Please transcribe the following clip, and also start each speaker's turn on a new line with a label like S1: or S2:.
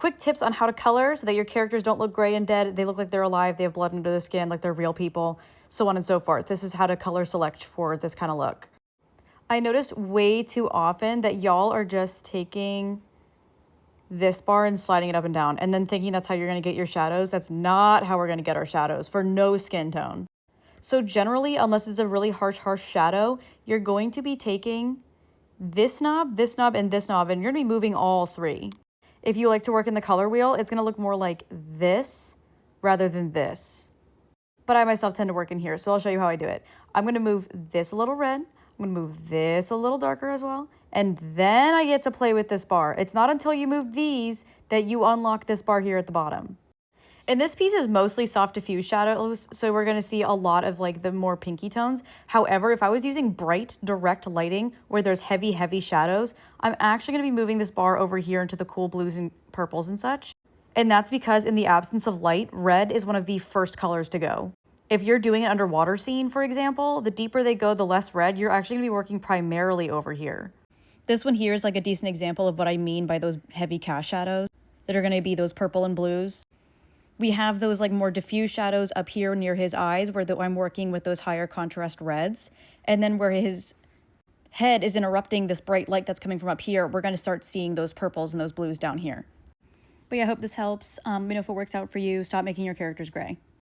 S1: quick tips on how to color so that your characters don't look gray and dead. They look like they're alive. They have blood under their skin, like they're real people, so on and so forth. This is how to color select for this kind of look. I noticed way too often that y'all are just taking this bar and sliding it up and down and then thinking that's how you're going to get your shadows. That's not how we're going to get our shadows for no skin tone. So generally, unless it's a really harsh shadow, you're going to be taking this knob, and this knob, and you're going to be moving all three. If you like to work in the color wheel, it's going to look more like this rather than this. But I myself tend to work in here, so I'll show you how I do it. I'm going to move this a little red. I'm going to move this a little darker as well. And then I get to play with this bar. It's not until you move these that you unlock this bar here at the bottom. And this piece is mostly soft diffuse shadows, so we're going to see a lot of like the more pinky tones. However, if I was using bright, direct lighting where there's heavy shadows, I'm actually going to be moving this bar over here into the cool blues and purples and such. And that's because in the absence of light, red is one of the first colors to go. If you're doing an underwater scene, for example, the deeper they go, the less red. You're actually going to be working primarily over here. This one here is like a decent example of what I mean by those heavy cast shadows that are going to be those purple and blues. We have those like more diffuse shadows up here near his eyes where I'm working with those higher contrast reds. And then where his head is interrupting this bright light that's coming from up here, we're going to start seeing those purples and those blues down here. But yeah, I hope this helps. Let me know if it works out for you. Stop making your characters gray.